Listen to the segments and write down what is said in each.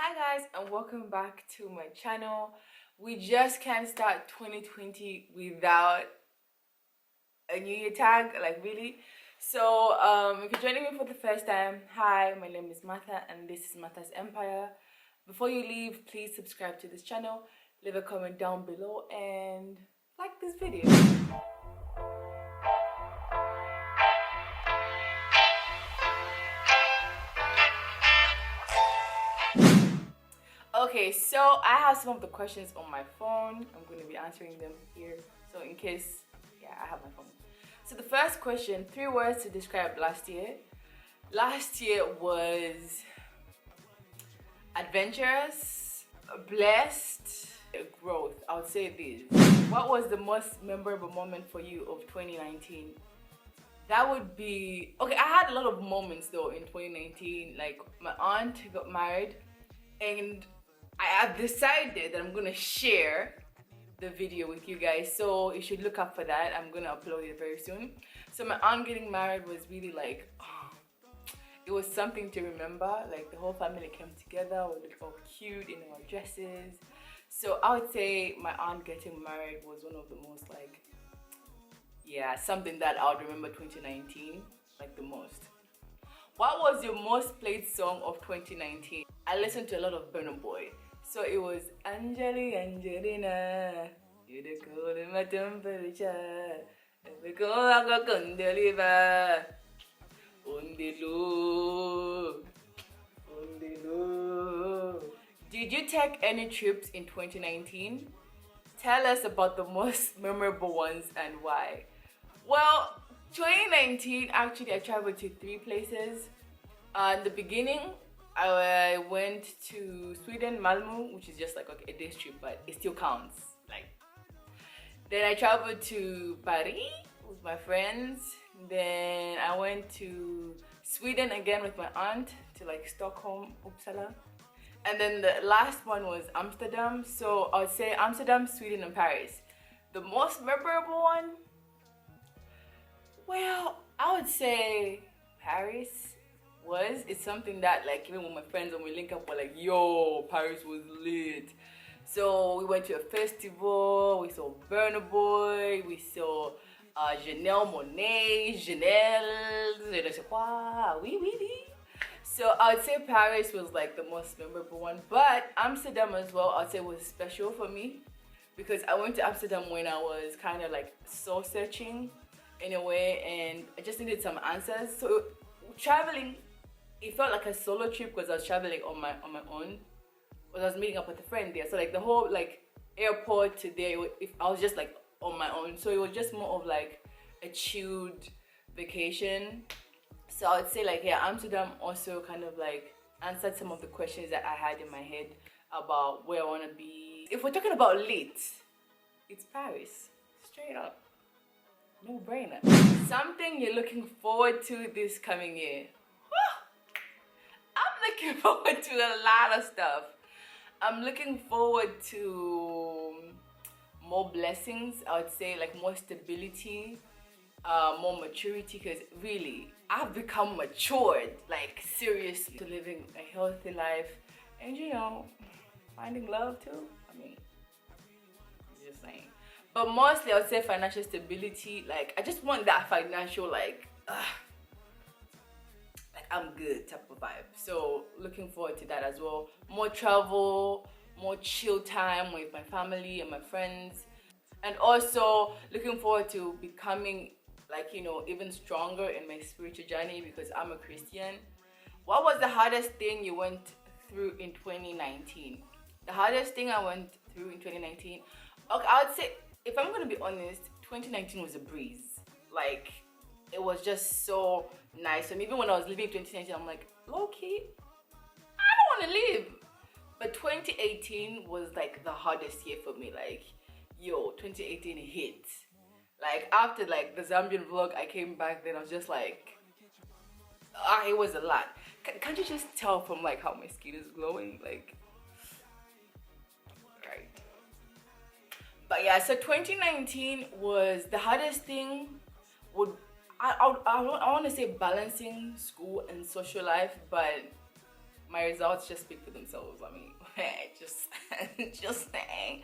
Hi guys, and welcome back to my channel. We just can't start 2020 without a new year tag, like really. So if you're joining me for the first time, hi, my name is Martha and this is Martha's Empire. Before you leave, please subscribe to this channel, leave a comment down below and like this video. Okay, so I have some of the questions on my phone. I'm going to be answering them here. So in case, yeah, I have my phone. So the first question, 3 words to describe last year. Last year was adventurous, blessed, growth. I would say this. What was the most memorable moment for you of 2019? That would be, okay, I had a lot of moments though in 2019. Like my aunt got married and I have decided that I'm gonna share the video with you guys, so you should look up for that. I'm gonna upload it very soon. So my aunt getting married was really like, it was something to remember. Like the whole family came together, we looked all cute in our dresses. So I would say my aunt getting married was one of the most like, yeah, something that I would remember 2019 like the most. What was your most played song of 2019? I listened to a lot of Burna Boy. So it was Angelina, you the cold in my temperature. Every go I go can deliver. On the low. Did you take any trips in 2019? Tell us about the most memorable ones and why. Well, 2019, actually, I traveled to 3 places. In the beginning, I went to Sweden, Malmö, which is just like a day trip, but it still counts. Like, then I traveled to Paris with my friends. Then I went to Sweden again with my aunt to like Stockholm, Uppsala. And then the last one was Amsterdam. So I would say Amsterdam, Sweden, and Paris. The most memorable one? Well, I would say Paris. It's something that like even with my friends when we link up we're like, yo, Paris was lit. So we went to a festival, we saw Burna Boy, we saw Janelle Monáe, Janelle, je ne sais quoi, oui. So I would say Paris was like the most memorable one, but Amsterdam as well I'd say was special for me because I went to Amsterdam when I was kind of like soul searching in a way and I just needed some answers. So traveling, it felt like a solo trip because I was traveling on my own. But I was meeting up with a friend there, so like the whole like airport to there, I was just like on my own. So it was just more of like a chilled vacation. So I would say like yeah, Amsterdam also kind of like answered some of the questions that I had in my head about where I want to be. If we're talking about lit, it's Paris, straight up, no brainer. Something you're looking forward to this coming year. I'm looking forward to a lot of stuff. I'm looking forward to more blessings, I would say, like more stability, more maturity, because really, I've become matured, like seriously, to living a healthy life and, you know, finding love too. I mean, just saying. But mostly, I would say financial stability. Like, I just want that financial, like I'm good type of vibe. So looking forward to that as well. More travel, more chill time with my family and my friends. And also looking forward to becoming like, you know, even stronger in my spiritual journey because I'm a Christian. What was the hardest thing you went through in 2019? The hardest thing I went through in 2019, okay, I would say, if I'm gonna be honest, 2019 was a breeze. Like, it was just so nice. And even when I was living in 2019, I'm like, low-key, I don't want to live. But 2018 was like the hardest year for me. Like, yo, 2018 hit. Like, after like the Zambian vlog, I came back, then I was just like, it was a lot. Can't you just tell from like how my skin is glowing? Like, right. But yeah, so 2019 was the hardest thing. I want to say balancing school and social life, but my results just speak for themselves. I mean, just saying.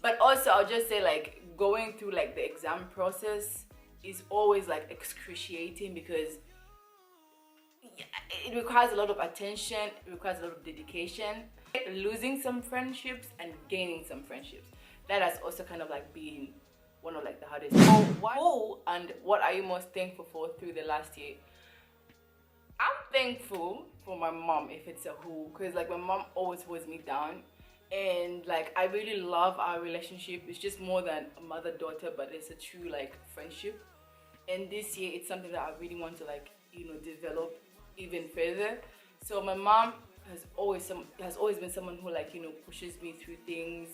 But also, I'll just say, like, going through like the exam process is always like excruciating because it requires a lot of attention, it requires a lot of dedication. Losing some friendships and gaining some friendships, that has also kind of like been one of like the hardest. And what are you most thankful for through the last year? I'm thankful for my mom, if it's a who, because like my mom always holds me down, and like I really love our relationship. It's just more than a mother-daughter, but it's a true like friendship. And this year it's something that I really want to like, you know, develop even further. So my mom has always been someone who like, you know, pushes me through things,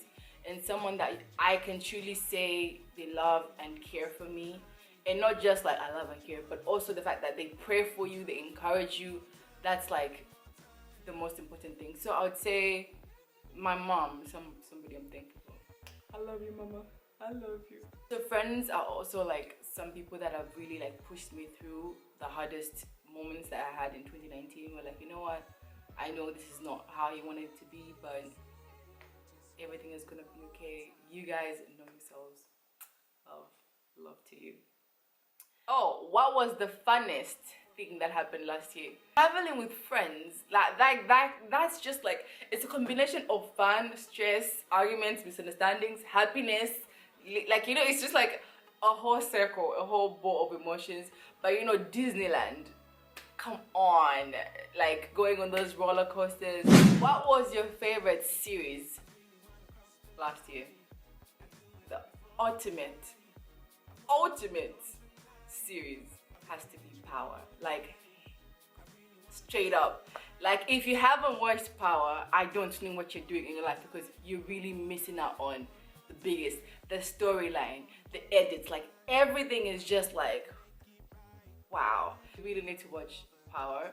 and someone that I can truly say they love and care for me. And not just like I love and care, but also the fact that they pray for you, they encourage you. That's like the most important thing. So I would say my mom, somebody I'm thankful for. I love you, mama. I love you. So friends are also like some people that have really like pushed me through the hardest moments that I had in 2019. We're like, you know what? I know this is not how you want it to be, but everything is gonna be okay. You guys know yourselves. Love to you. Oh, what was the funnest thing that happened last year? Traveling with friends, that's just like, it's a combination of fun, stress, arguments, misunderstandings, happiness. Like, you know, it's just like a whole circle, a whole bowl of emotions. But you know, Disneyland, come on, like going on those roller coasters. What was your favorite series last year? The ultimate series has to be Power. Like, straight up. Like, if you haven't watched Power, I don't know what you're doing in your life, because you're really missing out on the biggest. The storyline, the edits, like everything is just like, wow. You really need to watch Power.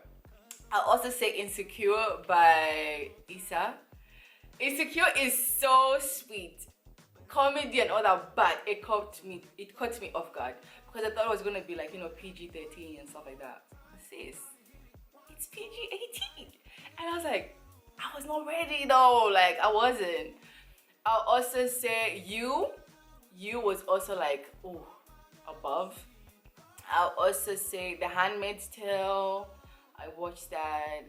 I'll also say Insecure by Issa. Insecure is so sweet. Comedy and all that, but it caught me off guard, because I thought it was gonna be like, you know, PG-13 and stuff like that. Sis, it's PG-18. And I was like, I was not ready though, like I wasn't. I'll also say You was also like, oh, above. I'll also say The Handmaid's Tale. I watched that.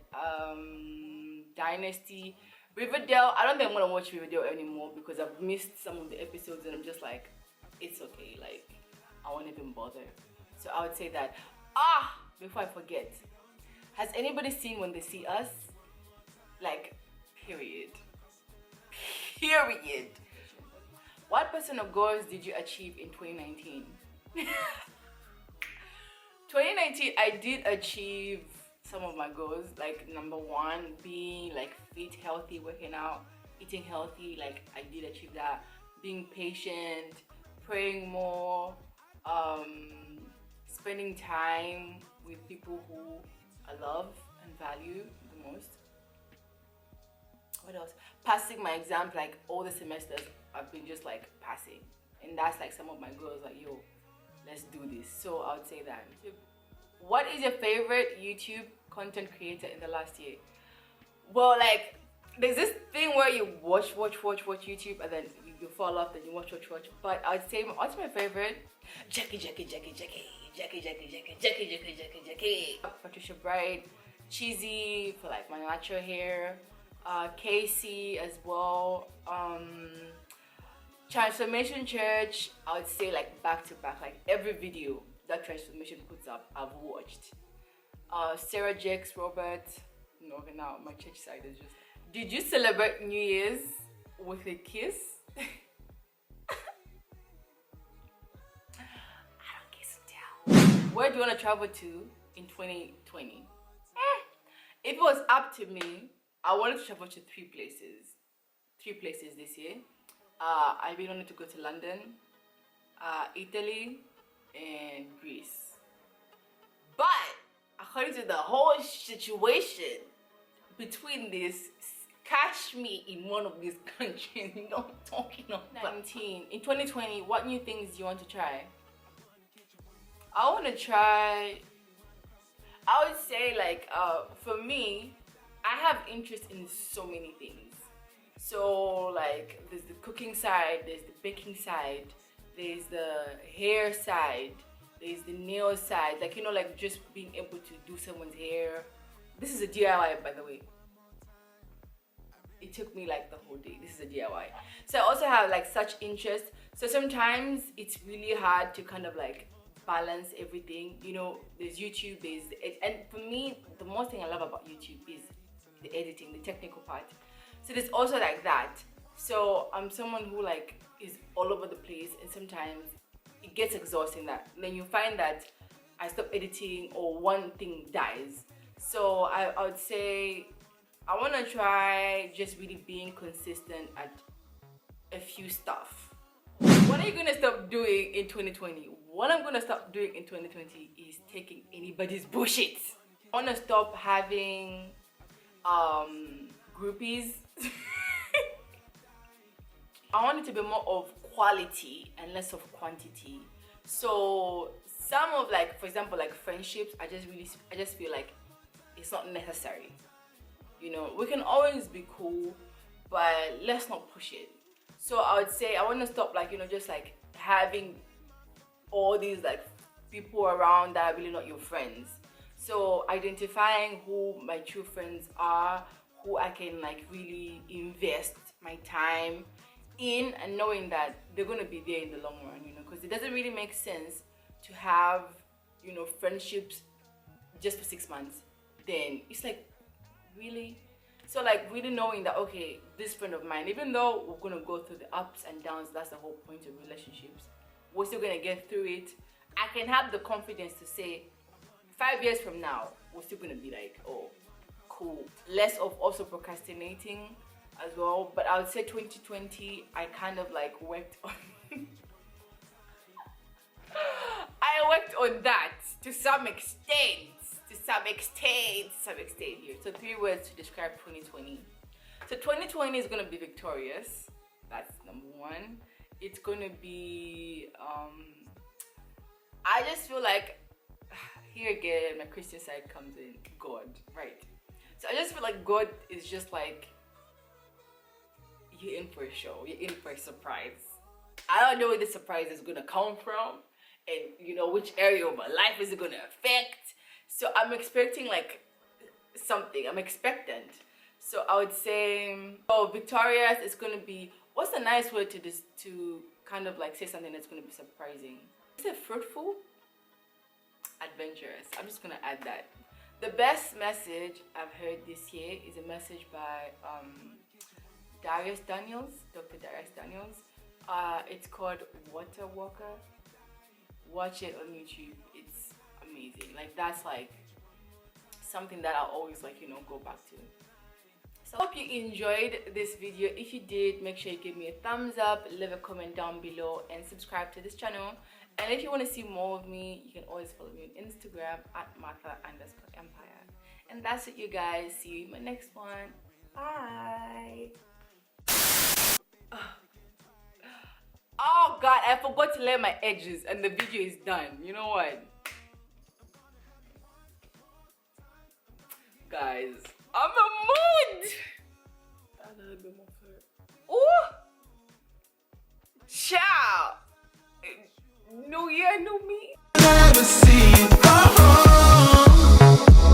Dynasty. Riverdale, I don't think I'm gonna watch Riverdale anymore because I've missed some of the episodes and I'm just like, it's okay, like I won't even bother. So I would say that. Before I forget, has anybody seen When They See Us? Like, period. What percent of goals did you achieve in 2019? 2019, I did achieve some of my goals, like number one being like fit, healthy, working out, eating healthy. Like I did achieve that. Being patient, praying more, spending time with people who I love and value the most. What else? Passing my exams, like all the semesters I've been just like passing, and that's like some of my goals, like, yo, let's do this. So I would say that. What is your favorite YouTube content creator in the last year? Well, like, there's this thing where you watch YouTube and then you fall off, then you watch. But I'd say what's my favorite? Jackie. Patricia Bright, Cheesy for like my natural hair. Casey as well. Transformation Church, I would say like back to back, like every video that Transformation puts up, I've watched. Sarah Jakes, Robert. No, okay, now my church side is just. Did you celebrate New Year's with a kiss? I don't kiss and tell. Where do you want to travel to in 2020? If it was up to me, I wanted to travel to three places this year. I really wanted to go to London, Italy, and Greece. But according to the whole situation between this, catch me in one of these countries. You know what I'm talking about. 19. In 2020, what new things do you want to try? I want to try, I would say like, for me, I have interest in so many things. So like there's the cooking side, there's the baking side, there's the hair side, there's the nail side, like you know, like just being able to do someone's hair. This is a DIY, by the way. It took me like the whole day. This is a DIY. So I also have like such interest. So sometimes it's really hard to kind of like balance everything. You know, there's YouTube, and for me, the most thing I love about YouTube is the editing, the technical part. So there's also like that. So I'm someone who like is all over the place, and sometimes it gets exhausting. That then you find that I stop editing or one thing dies. So I would say I want to try just really being consistent at a few stuff. What are you gonna stop doing in 2020? What I'm gonna stop doing in 2020 is taking anybody's bullshit. I want to stop having groupies. I want it to be more of quality and less of quantity. So some of like, for example, like friendships, I just feel like it's not necessary. You know, we can always be cool, but let's not push it. So I would say I want to stop like, you know, just like having all these like people around that are really not your friends. So identifying who my true friends are, who I can like really invest my time in, and knowing that they're going to be there in the long run, you know, because it doesn't really make sense to have, you know, friendships just for 6 months. Then it's like, really? So like really knowing that, okay, this friend of mine, even though we're going to go through the ups and downs, that's the whole point of relationships, we're still going to get through it. I can have the confidence to say 5 years from now, we're still going to be like, oh, cool. Less of also procrastinating as well. But I would say 2020, I kind of like worked on I worked on that to some extent here. So 3 words to describe 2020. So 2020 is going to be victorious. That's number one. It's going to be I just feel like here again my Christian side comes in. God, right? So I just feel like God is just like, you're in for a show, you're in for a surprise. I don't know where the surprise is gonna come from, and you know which area of my life is it gonna affect. So I'm expecting like something. I'm expectant. So I would say, oh, victorious is gonna be, what's a nice word to this, to kind of like say something that's gonna be surprising? Is it fruitful? Adventurous. I'm just gonna add that. The best message I've heard this year is a message by Darius Daniels, Dr. Darius Daniels. It's called Water Walker. Watch it on YouTube. It's amazing. Like that's like something that I'll always like, you know, go back to. So I hope you enjoyed this video. If you did, make sure you give me a thumbs up, leave a comment down below, and subscribe to this channel. And if you want to see more of me, you can always follow me on Instagram at Martha_Empire. And that's it, you guys. See you in my next one. Bye. Oh God, I forgot to layer my edges and the video is done. You know what? Guys, I'm a mood. Oh, ciao. New year, new me.